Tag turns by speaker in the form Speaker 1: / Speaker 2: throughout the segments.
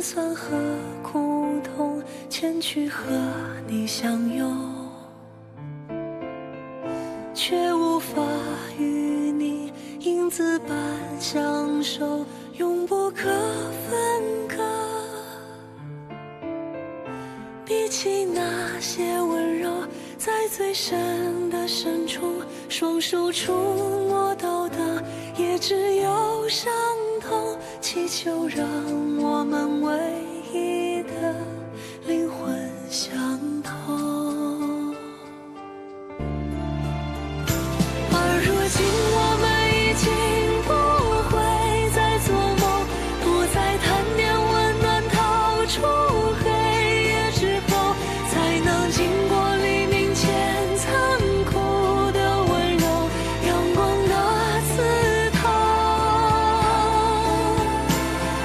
Speaker 1: 酸和苦痛，前去和你相拥，却无法与你影子般相守，永不可分割。比起那些温柔，在最深的深处，双手触摸到的也只有伤痛。祈求让我们唯一的灵魂相通。而如今我们已经不会再做梦，不再贪念温暖，逃出黑夜之后，才能经过黎明前残酷的温柔，阳光的刺痛。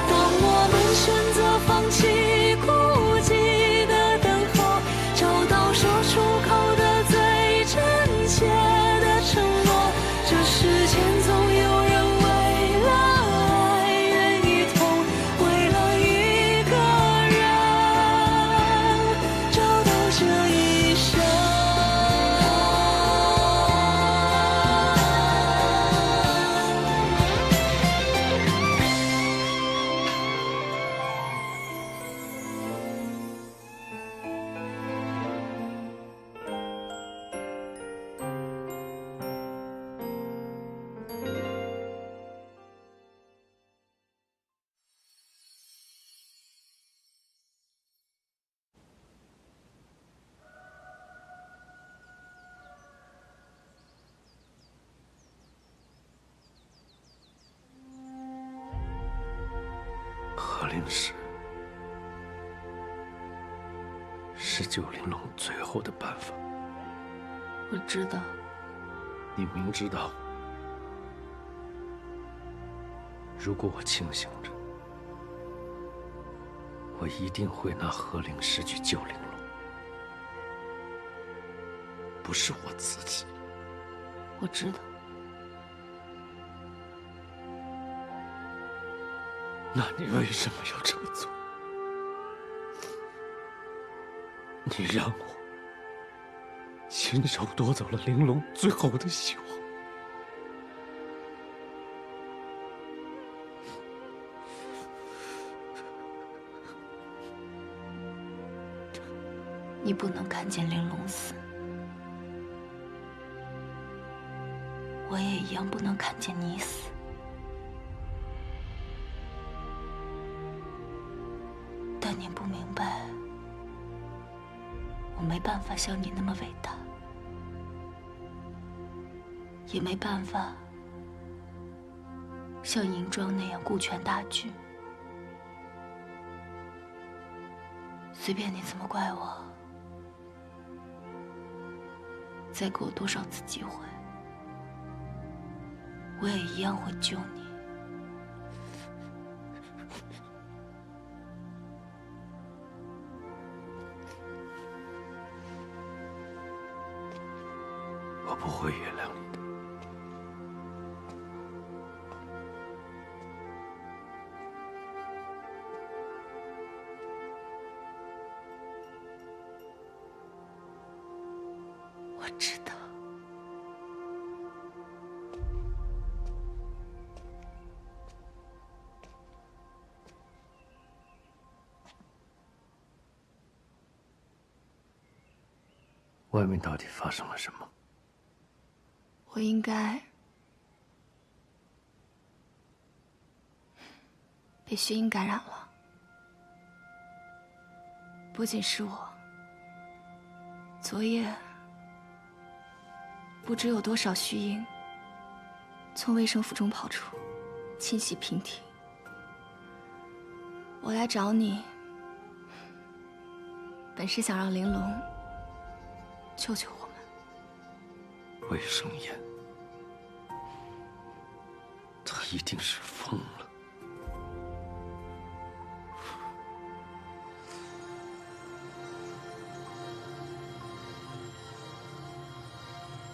Speaker 1: 当我们选择放弃孤寂的等候，找到说出口的最真切的承诺，这世间总有人为了爱愿意痛，为了一个人找到这一生。
Speaker 2: 和灵石是救玲珑最后的办法。
Speaker 3: 我知道，
Speaker 2: 你明知道，如果我清醒着，我一定会拿和灵石去救玲珑，不是我自己。
Speaker 3: 我知道。
Speaker 2: 那你为什么要这么做？你让我亲手夺走了玲珑最后的希望。
Speaker 3: 你不能看见玲珑死，我也一样不能看见你死。但你不明白，我没办法像你那么伟大，也没办法像银庄那样顾全大局。随便你怎么怪我，再给我多少次机会，我也一样会救你。
Speaker 2: 我不会原谅你的。
Speaker 3: 我知道。
Speaker 2: 外面到底发生了什么？
Speaker 3: 我应该被血鹰感染了。不仅是我，昨夜不知有多少虚鹰从卫生府中跑出，侵袭平庭。我来找你，本是想让玲珑救救我们。
Speaker 2: 卫生烟，他一定是疯了。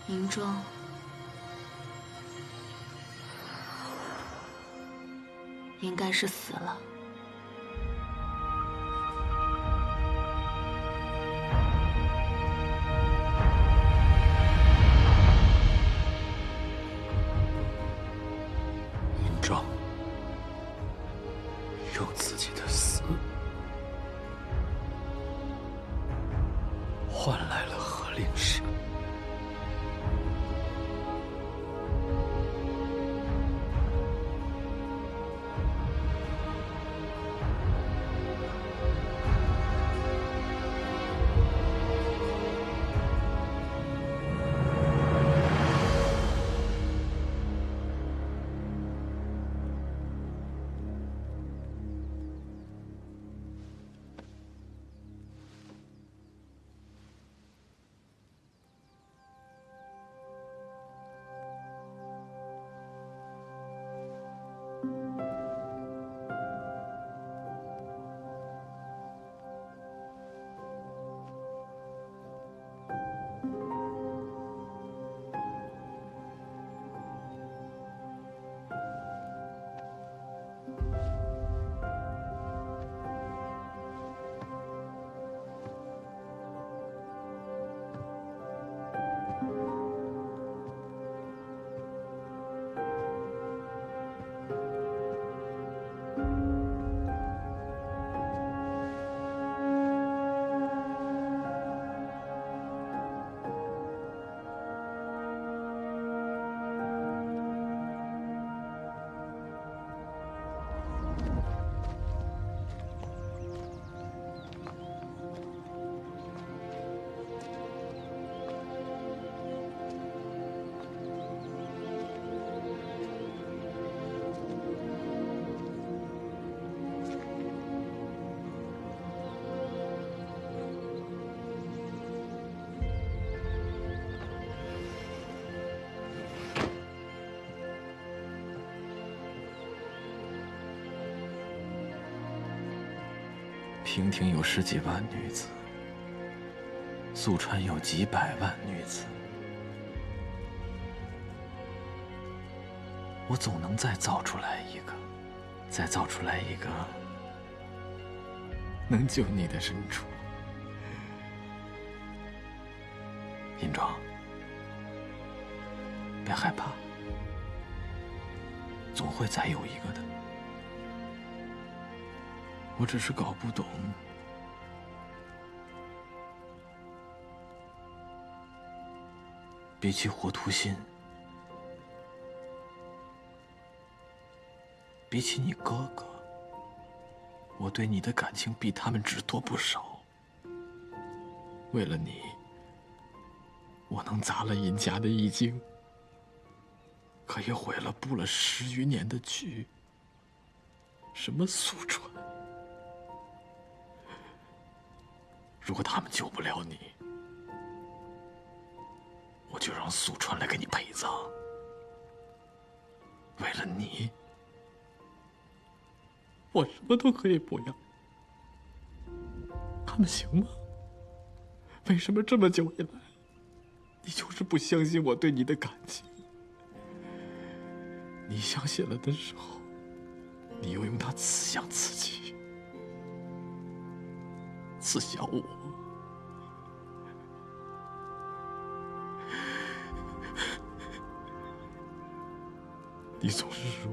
Speaker 3: 银庄应该是死了。
Speaker 4: 平亭有10几万女子，宿川有几百万女子，我总能再造出来一个，再造出来一个能救你的人主。银庄，别害怕，总会再有一个的。我只是搞不懂，比起火图信，比起你哥哥，我对你的感情比他们只多不少。为了你，我能砸了尹家的义经，可也毁了布了10余年的局。什么宿川？如果他们救不了你，我就让宿川来给你陪葬。为了你，我什么都可以不要。他们行吗？为什么这么久以来，你就是不相信我对你的感情？你相信了的时候，你又用它刺向自己，刺向我。你总是说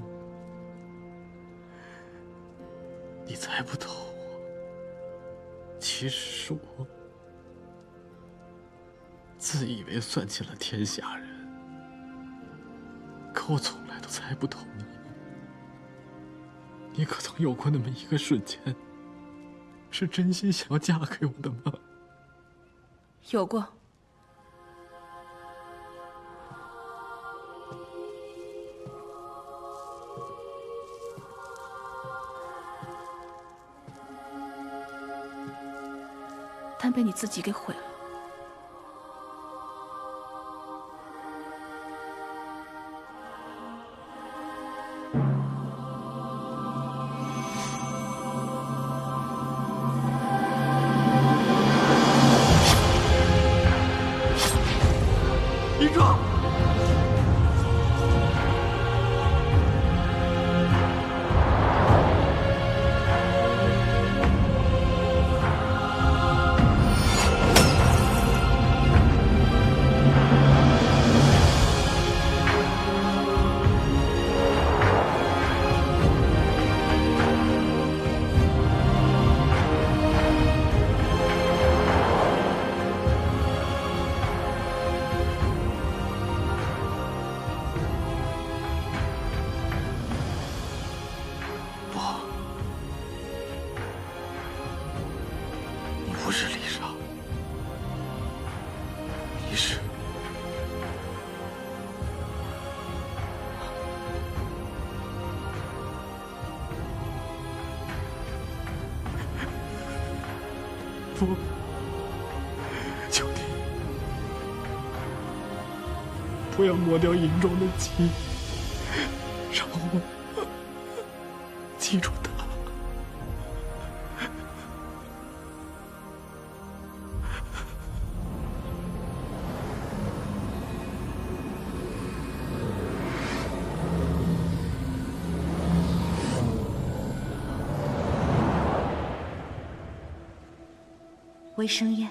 Speaker 4: 你猜不透我，其实是我自以为算计了天下人，可我从来都猜不透你。你可曾有过那么一个瞬间，是真心想要嫁给我的吗？
Speaker 5: 有过。但被你自己给毁了。
Speaker 4: 银庄，不是丽莎，你是不，求你不要抹掉银庄的记忆，让我记住她。
Speaker 6: 微生宴。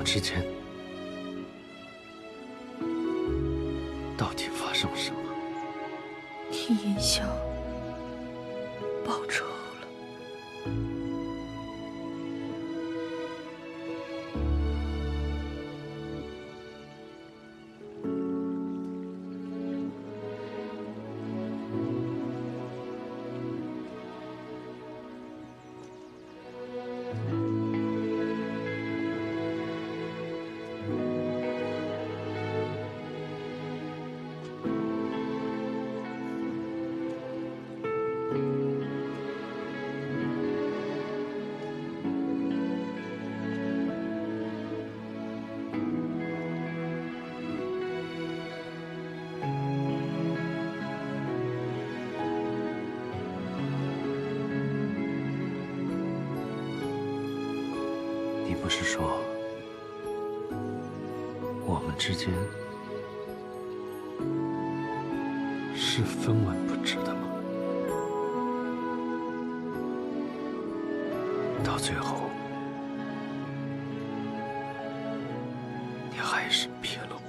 Speaker 2: 们之间到底发生了什么？
Speaker 3: 替银香报仇了。
Speaker 2: 你不是说我们之间是分文不值的吗？到最后，你还是骗了我。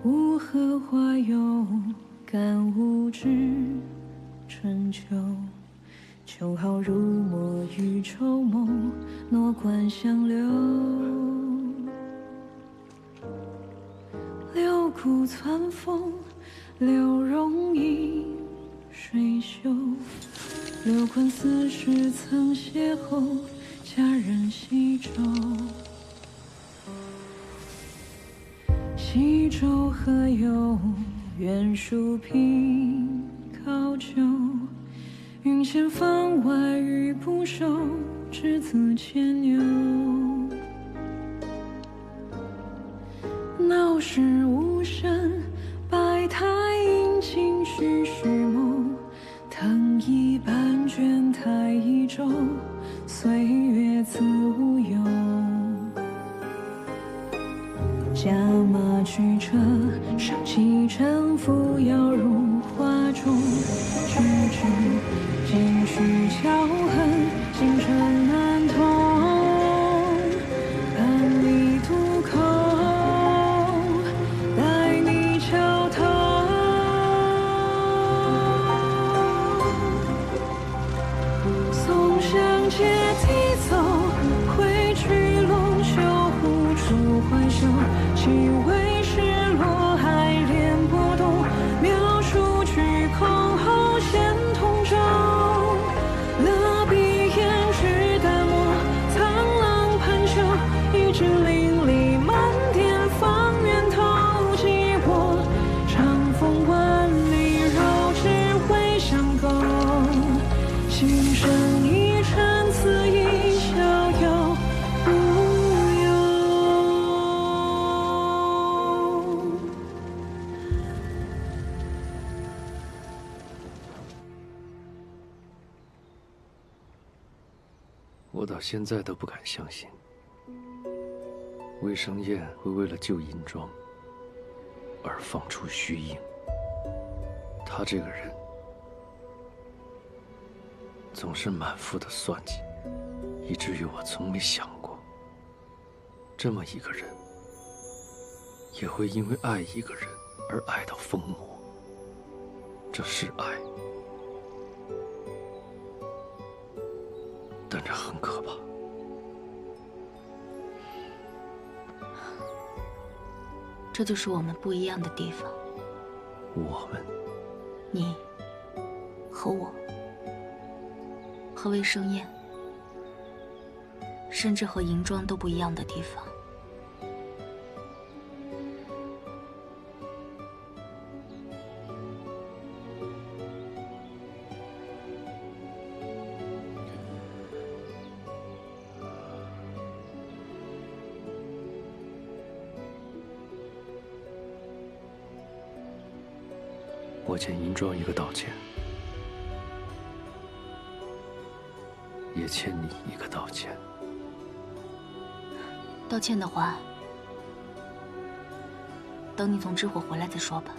Speaker 1: 无荷花有感无知春秋，秋好如墨与愁梦，诺冠相留。六顾窜风，六容饮水袖。六观四时曾邂逅，佳人西洲。西洲何有远树凭高就，云前番外雨不收，稚子牵牛。闹市无声，百态阴晴徐徐谋。藤椅半卷台一舟，岁月自无忧。驾马驱车，上骑乘扶摇入画中。句句几许巧恨，星辰难通。半里渡口，待你桥头。松香阶梯走，挥去龙袖，护出怀袖。岂为失落，还恋波动。描述曲空后现同舟。勒笔言纸淡墨，苍狼盘休。一枝淋漓满天放源头。寂寞长风万里，绕指挥相勾。心生一尘，此一逍遥无忧。
Speaker 2: 我到现在都不敢相信，魏生燕会为了救银庄而放出虚应。他这个人总是满腹的算计，以至于我从没想过，这么一个人也会因为爱一个人而爱到疯魔。这是爱，但这很可怕。
Speaker 6: 这就是我们不一样的地方。
Speaker 2: 我们，
Speaker 6: 你和我，和魏生燕，甚至和银庄都不一样的地方。
Speaker 2: 我欠银庄一个道歉，也欠你一个道歉。
Speaker 6: 道歉的话，等你从之火回来再说吧。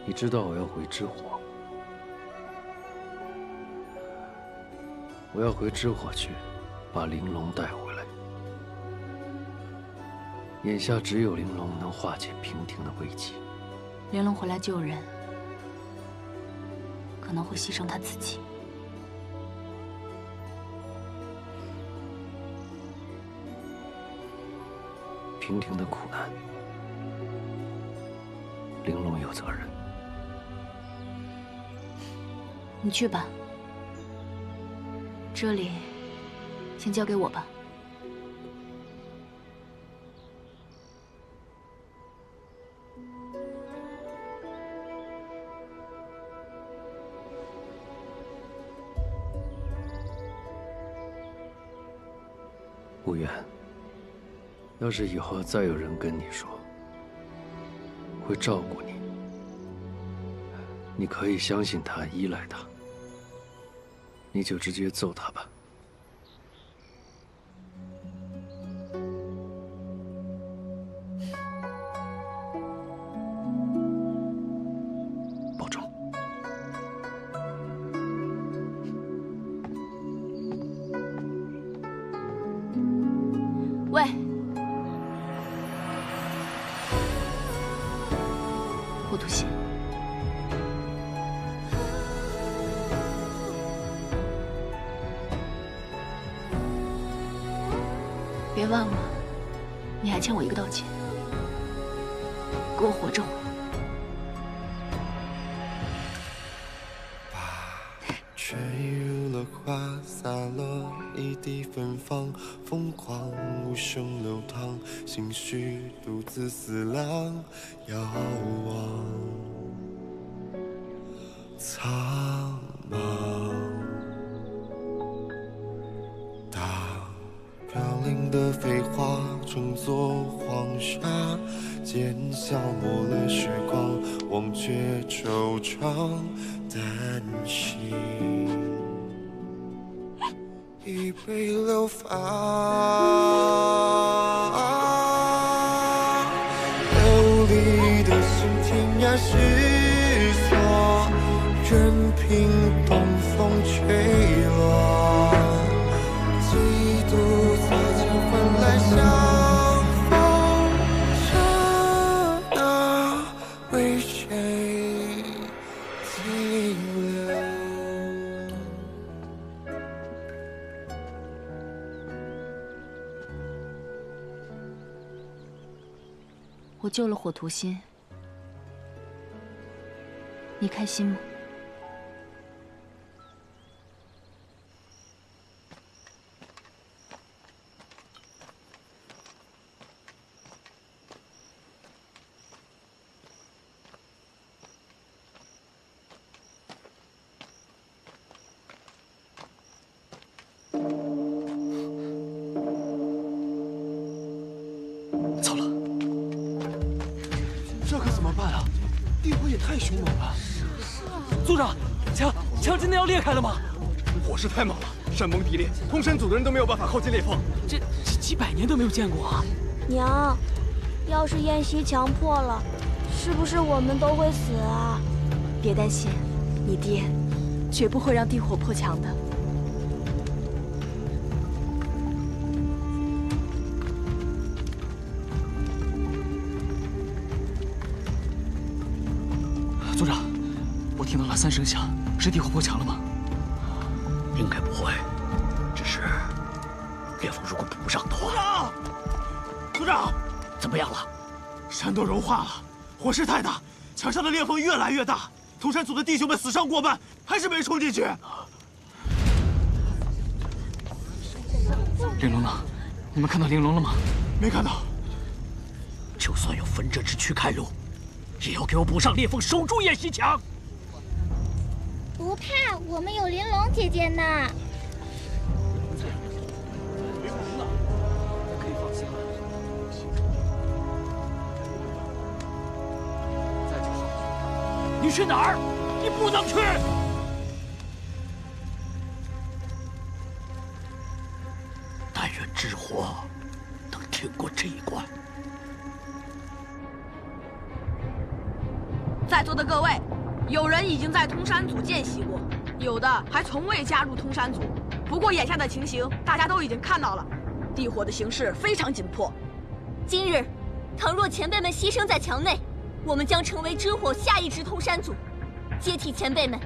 Speaker 2: 你知道我要回之火，我要回之火去，把玲珑带回来。眼下只有玲珑能化解平婷的危机。
Speaker 6: 玲珑回来救人，可能会牺牲她自己。
Speaker 2: 平婷的苦难，玲珑有责任。
Speaker 6: 你去吧，这里先交给我吧。
Speaker 2: 无缘。要是以后再有人跟你说会照顾你，你可以相信他，依赖他，你就直接揍他吧。保重。
Speaker 5: 喂，
Speaker 6: 霍图心，别忘了，你还欠我一个道歉，给我活着回来。
Speaker 7: 吹入了花，洒落一地芬芳，疯狂无声流淌，心绪独自思量，遥望苍茫。当飘零的飞花成作黄沙，渐消磨了时光，忘却惆怅。担心一杯流芳，流离的心天涯失所，任凭东风吹落，几度擦肩换来相逢，刹那为谁停留？
Speaker 6: 我救了火图心，你开心吗？
Speaker 4: 糟了，这可怎么办啊？地火也太凶猛了。
Speaker 8: 族长，墙真的要裂开了吗？
Speaker 4: 火势太猛了，山崩地裂，通山组的人都没有办法靠近裂缝。
Speaker 8: 这几百年都没有见过啊！
Speaker 9: 娘，要是宴席墙破了，是不是我们都会死啊？
Speaker 5: 别担心，你爹绝不会让地火破墙的。
Speaker 8: 族长，我听到了3声响，是地火破墙了吗？
Speaker 10: 应该不会，只是裂缝如果补不上的话。
Speaker 8: 族长，
Speaker 10: 怎么样了？
Speaker 8: 山都融化了，火势太大，墙上的裂缝越来越大。通山组的弟兄们死伤过半，还是没冲进去。玲珑呢？你们看到玲珑了吗？没看到。
Speaker 10: 就算有焚者之躯开路，也要给我补上裂缝，守住宴席墙。
Speaker 11: 不怕，我们有玲珑姐姐呢。
Speaker 8: 可以放心了。
Speaker 10: 你去哪儿？你不能去！但愿之火能挺过这一关。
Speaker 12: 在座的各位，有人已经在通山组见习过，有的还从未加入通山组。不过眼下的情形，大家都已经看到了，地火的形势非常紧迫。
Speaker 13: 今日，倘若前辈们牺牲在墙内，我们将成为之火下一支通山组，接替前辈们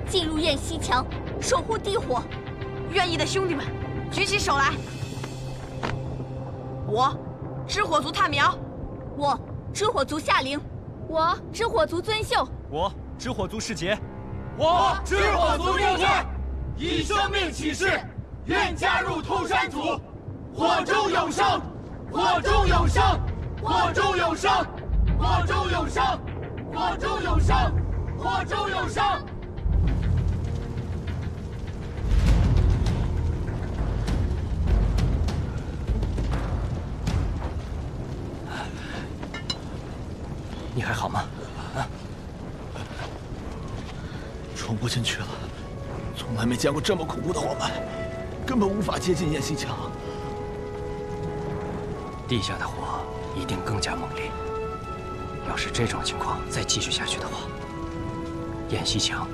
Speaker 13: 进入燕西墙，守护地火。
Speaker 12: 愿意的兄弟们，举起手来。我，之火族探苗；
Speaker 13: 我，之火族夏灵；
Speaker 5: 我，之火族尊秀；
Speaker 8: 我，之火族世杰；
Speaker 14: 我，之火族六念，以生命起誓，愿加入通山组，火中有生，火中有生，火中有生，火中有生，火中有生，火中有生。
Speaker 10: 你还好吗？啊！
Speaker 4: 冲不进去了，从来没见过这么恐怖的火脉，根本无法接近燕西墙。
Speaker 10: 地下的火一定更加猛烈。要是这种情况再继续下去的话，燕西墙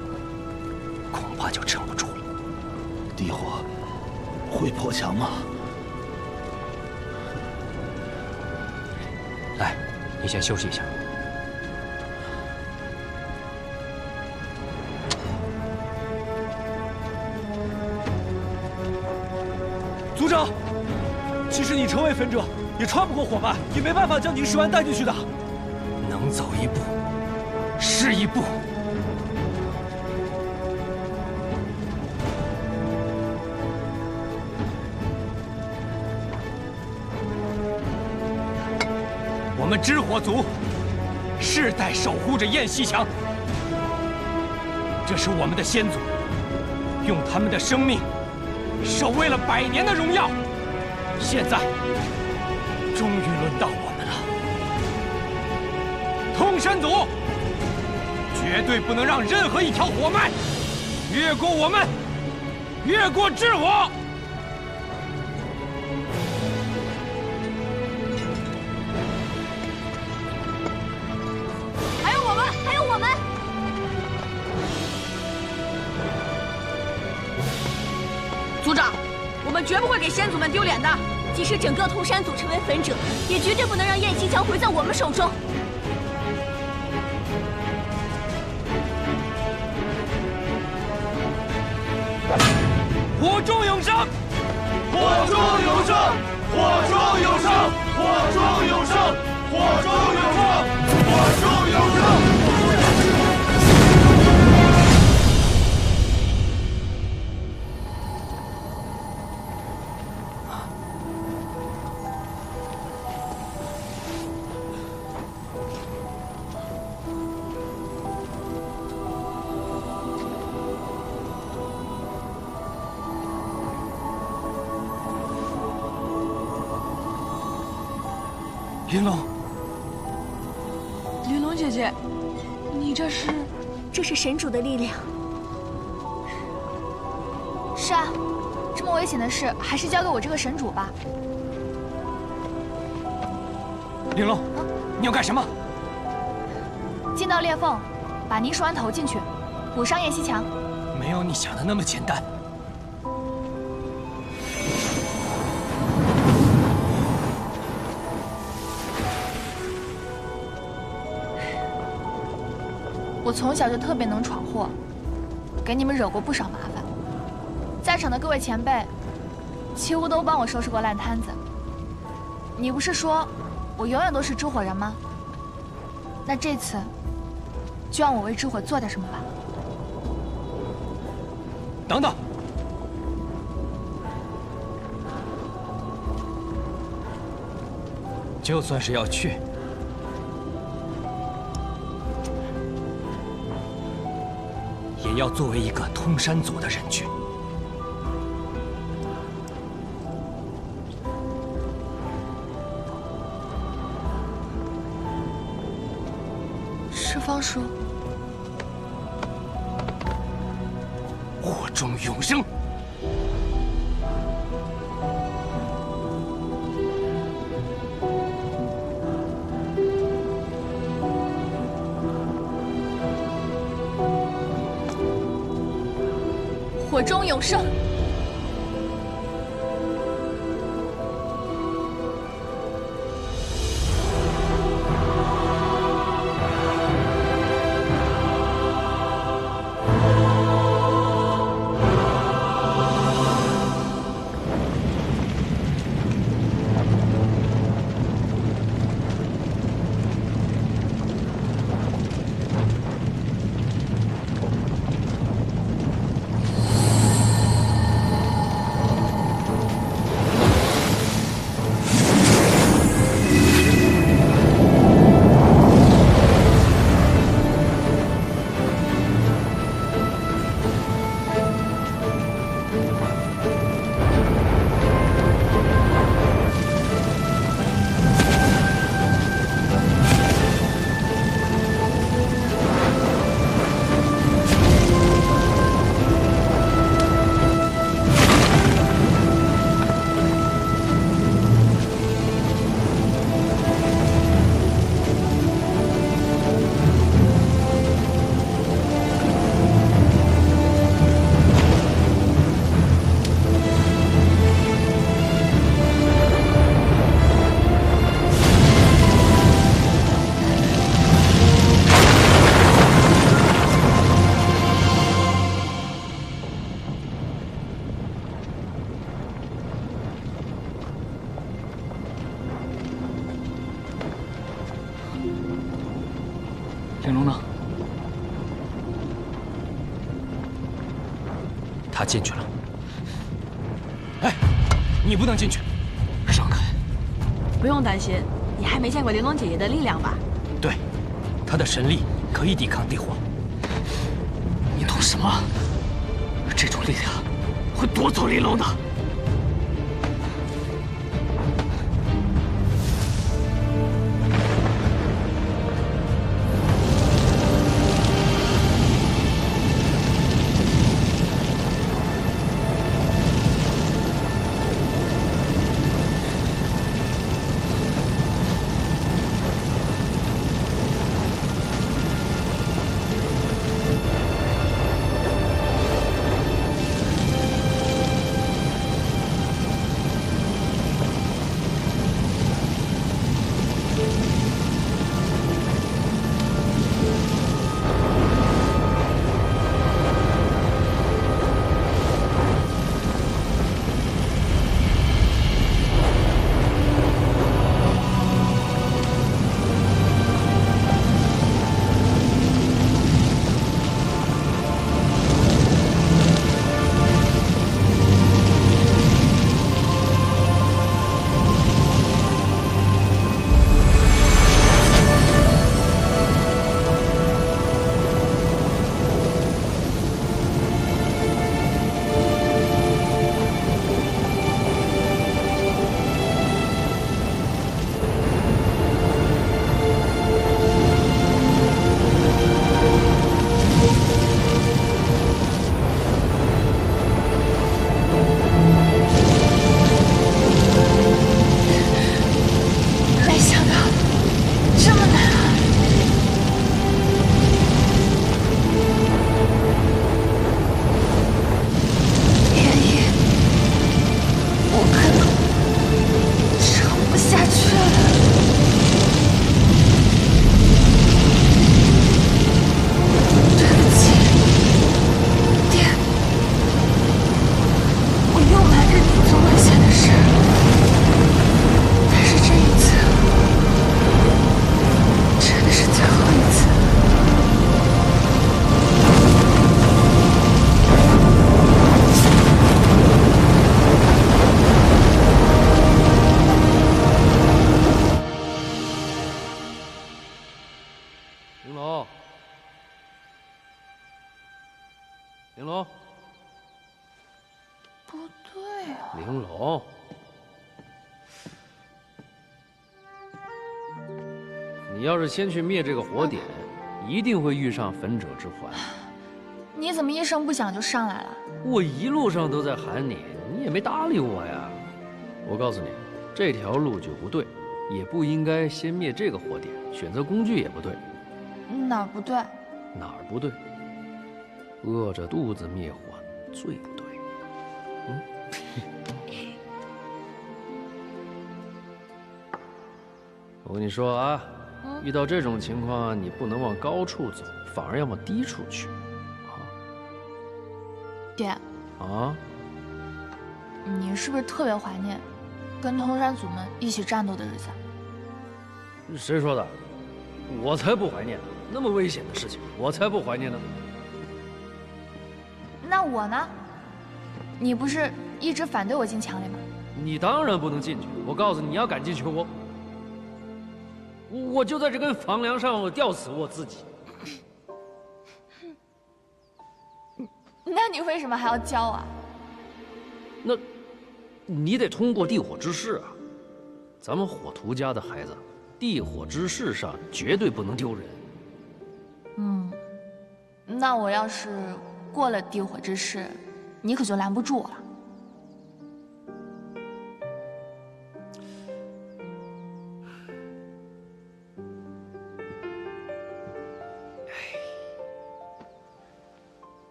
Speaker 10: 恐怕就撑不住了。
Speaker 4: 地火会破墙吗？
Speaker 10: 来，你先休息一下。
Speaker 8: 族长，即使你成为分者，也穿不过火脉，也没办法将宁世完带进去的。
Speaker 10: 能走一步是一步。我们之火族世代守护着燕西墙，这是我们的先祖用他们的生命守卫了100年的荣耀，现在终于轮到我们了。通山组绝对不能让任何一条火脉越过我们，越过之火。
Speaker 13: 还有我们，还有我们！
Speaker 12: 族长，我们绝不会给先祖们丢脸的。
Speaker 13: 即使整个通山组成为粉者，也绝对不能让燕西墙毁在我们手中。
Speaker 8: 火中有生，
Speaker 14: 火中有生，火中有生，火中有生，火中有生，火中有生。
Speaker 8: 玲珑，
Speaker 5: 玲珑姐姐，你这是？
Speaker 13: 这是神主的力量。
Speaker 3: 是啊，这么危险的事，还是交给我这个神主吧。
Speaker 8: 玲珑，你要干什么？
Speaker 3: 进到裂缝，把宁蜀安投进去，补上燕西墙。
Speaker 10: 没有你想的那么简单。
Speaker 3: 我从小就特别能闯祸，给你们惹过不少麻烦。在场的各位前辈，几乎都帮我收拾过烂摊子。你不是说我永远都是之火人吗？那这次就让我为之火做点什么吧。
Speaker 8: 等等，
Speaker 10: 就算是要去，也要作为一个通山族的人去。
Speaker 3: 是方叔，
Speaker 10: 中永生。
Speaker 3: 火中永生。
Speaker 10: 玲珑呢？他进去了。哎，你不能进去，让开！
Speaker 12: 不用担心，你还没见过玲珑姐姐的力量吧？
Speaker 10: 对，她的神力可以抵抗地火。你懂什么？这种力量会夺走玲珑的。
Speaker 2: 玲珑，
Speaker 3: 不对啊，
Speaker 2: 玲珑，你要是先去灭这个火点，一定会遇上焚者之环。
Speaker 3: 你怎么一声不响就上来了？
Speaker 2: 我一路上都在喊你，你也没搭理我呀。我告诉你，这条路就不对，也不应该先灭这个火点，选择工具也不对。
Speaker 3: 哪儿不对？
Speaker 2: 哪儿不对？饿着肚子灭火最不对。我跟你说啊，遇到这种情况，你不能往高处走，反而要往低处去。
Speaker 3: 爹。
Speaker 2: 啊？
Speaker 3: 你是不是特别怀念跟通山族们一起战斗的日子？
Speaker 2: 谁说的？我才不怀念呢！那么危险的事情，我才不怀念呢。
Speaker 3: 那我呢？你不是一直反对我进墙里吗？
Speaker 2: 你当然不能进去！我告诉你，你要敢进去，我就在这根房梁上，我吊死我自己。
Speaker 3: 那你为什么还要教啊？
Speaker 2: 那，你得通过地火之誓啊！咱们火屠家的孩子，地火之誓上绝对不能丢人。
Speaker 3: 那我要是过了地火之誓，你可就拦不住我了。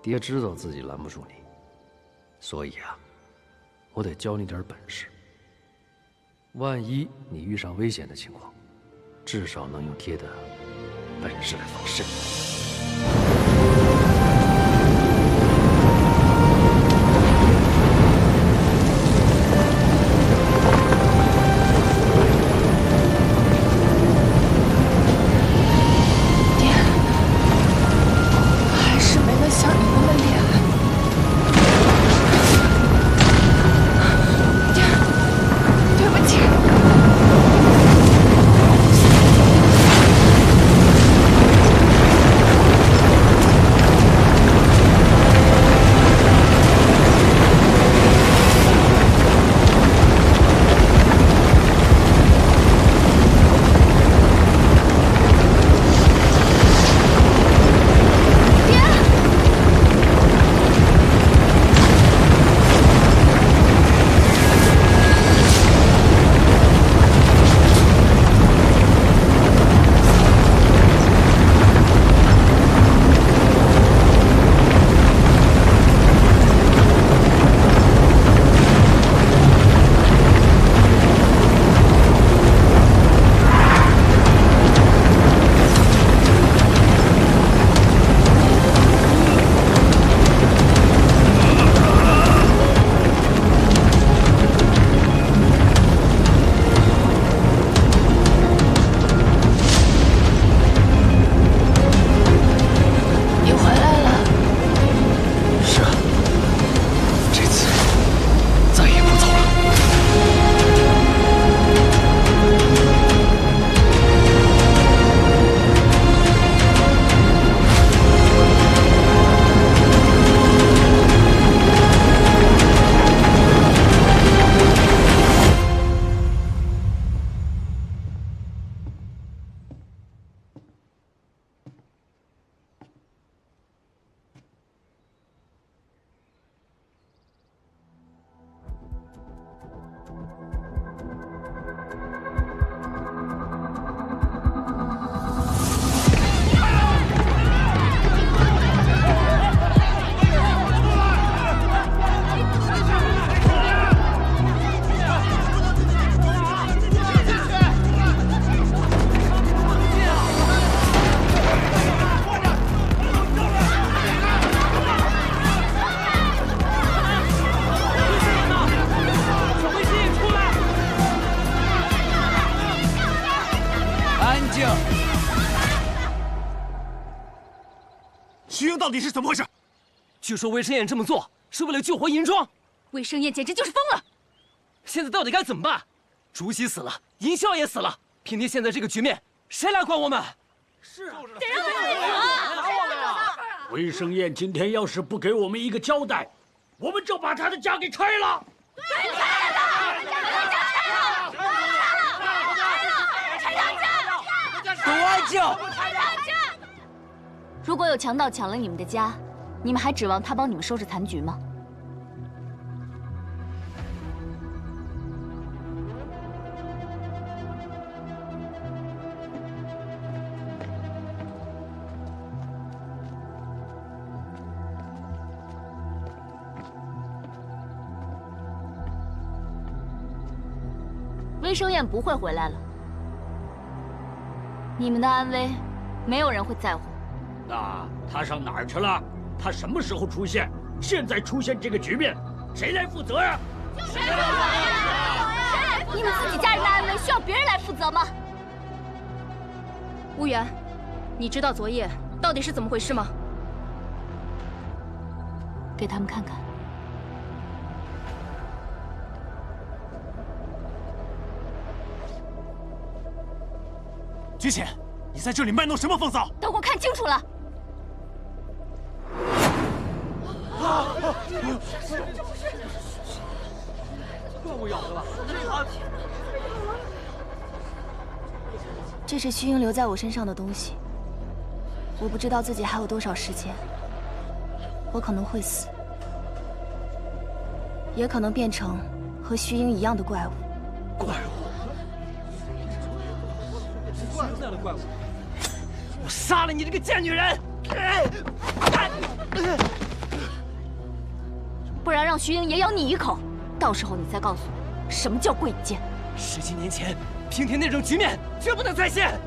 Speaker 2: 爹知道自己拦不住你，所以啊，我得教你点本事。万一你遇上危险的情况，至少能用爹的本事来防身。
Speaker 10: 徐英到底是怎么回事？据说魏生燕这么做是为了救活银庄，
Speaker 13: 魏生燕简直就是疯了！
Speaker 10: 现在到底该怎么办？主席死了，银霄也死了，凭借现在这个局面，谁来管我们？
Speaker 14: 是啊，得让他们死！
Speaker 15: 魏生燕今天要是不给我们一个交代，我们就把他的家给拆了。
Speaker 14: 对，拆了他！拆他家！
Speaker 10: 都安静！
Speaker 13: 如果有强盗抢了你们的家，你们还指望他帮你们收拾残局吗？微生宴不会回来了，你们的安危，没有人会在乎。
Speaker 15: 那他上哪儿去了？他什么时候出现？现在出现这个局面，谁来负责呀？
Speaker 13: 谁来负责呀？你们自己家人的安危需要别人来负责吗？
Speaker 5: 乌源，你知道昨夜到底是怎么回事吗？
Speaker 13: 给他们看看。
Speaker 8: 菊浅，你在这里卖弄什么风骚？
Speaker 13: 等我看清楚了。
Speaker 14: 怪物咬的吧？
Speaker 3: 这是虚鹰留在我身上的东西，我不知道自己还有多少时间，我可能会死，也可能变成和虚鹰一样的怪物。
Speaker 10: 怪物？
Speaker 14: 现在的怪物！
Speaker 10: 我杀了你这个贱女人！
Speaker 13: 不然让徐英也咬你一口，到时候你再告诉我什么叫贵贱。
Speaker 10: 17年前，平田那种局面绝不能再现！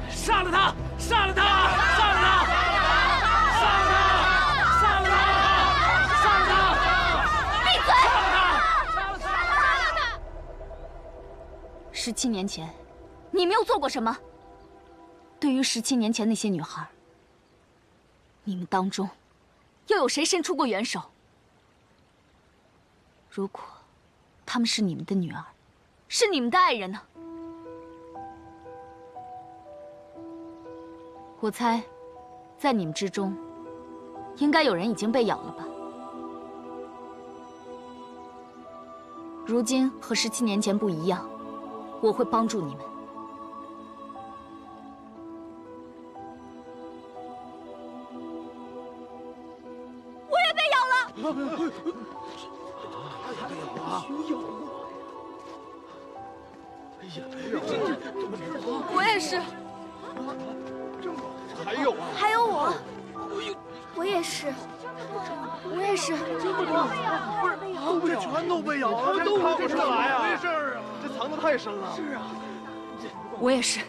Speaker 10: 杀了他！杀了他！杀了他！杀了他！杀了他！杀了他！
Speaker 13: 闭嘴！17年前，你们又做过什么？对于17年前那些女孩，你们当中又有谁伸出过援手？如果她们是你们的女儿，是你们的爱人呢？我猜，在你们之中，应该有人已经被咬了吧？如今和17年前不一样，我会帮助你们。我也被咬了。
Speaker 5: 我也是。
Speaker 14: 还有啊，
Speaker 9: 还有我，我也是，我也是。
Speaker 14: 这么多，不是，这全都被咬了，都看不出来啊！没事啊，这藏得太深了。是啊，
Speaker 5: 我也是。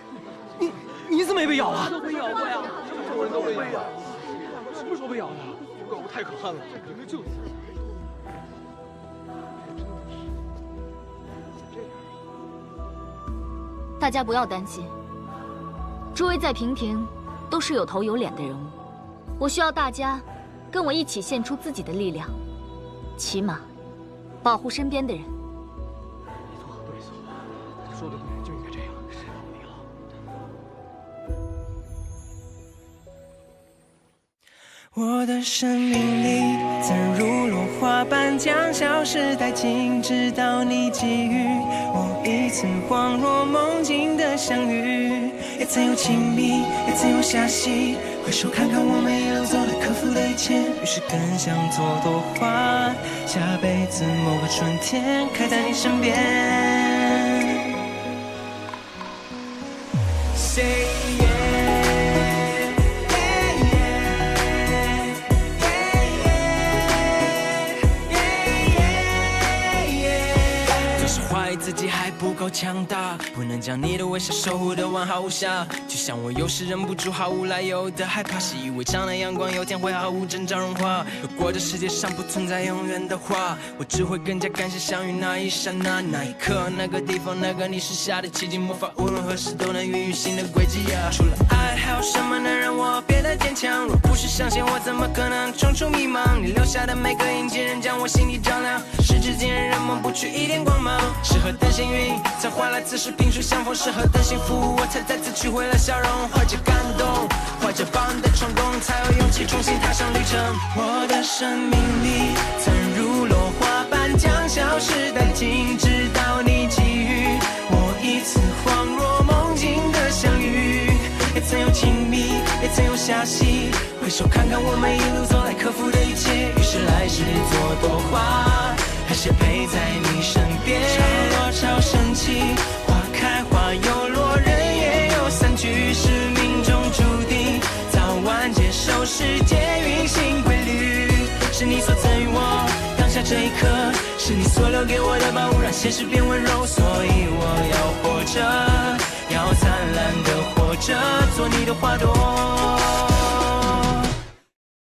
Speaker 10: 你怎么也被咬了？
Speaker 14: 都被咬过呀，这么多人都被咬，什么时候被咬的？怪物太可恨了，应该救你。
Speaker 13: 大家不要担心，诸位在平亭都是有头有脸的人物，我需要大家跟我一起献出自己的力量，起码保护身边的人。
Speaker 14: 没错，没错，他说的对，就应该这样。是你了。
Speaker 16: 我的生命里曾如落花般将消失殆尽，直到你给予我一次恍若梦境的相遇。也曾有亲密，也曾有遐隙，回首看看我们一路走来克服的一切，于是更想做朵花，下辈子某个春天开在你身边。Say自己还不够强大，不能将你的微笑守护得完好无瑕。就像我有时忍不住毫无来由的害怕，习以为常的阳光有天会毫无征兆融化。如果这世界上不存在永远的话，我只会更加感谢相遇那一刹那、那一刻、那个地方、那个你是下的奇迹魔法，无论何时都能孕育新的轨迹啊！除了爱，还有什么能让我变得坚强？若不是相信，我怎么可能冲出迷茫？你留下的每个印记，仍将我心底照亮。时至今日，仍蒙不去一点光芒。是何等幸运，才换来此时萍水相逢；是何等幸福，我才再次取回了笑容。怀着感动，怀着棒的冲动，才有勇气重新踏上旅程。我的生命里，曾如落花般将消失殆尽，直到你给予我一次恍若梦境的相遇。也曾有亲密，也曾有遐隙，回首手看看我们一路走来克服的一切，于是来世做朵花，还是陪在你身边。潮落潮升起，花开花又落，人也有散聚，是命中注定，早晚接受世界运行规律。是你所赠予我当下这一刻，是你所留给我的宝物，让现实变温柔。所以我要活着，要灿烂的活着，做你的花朵。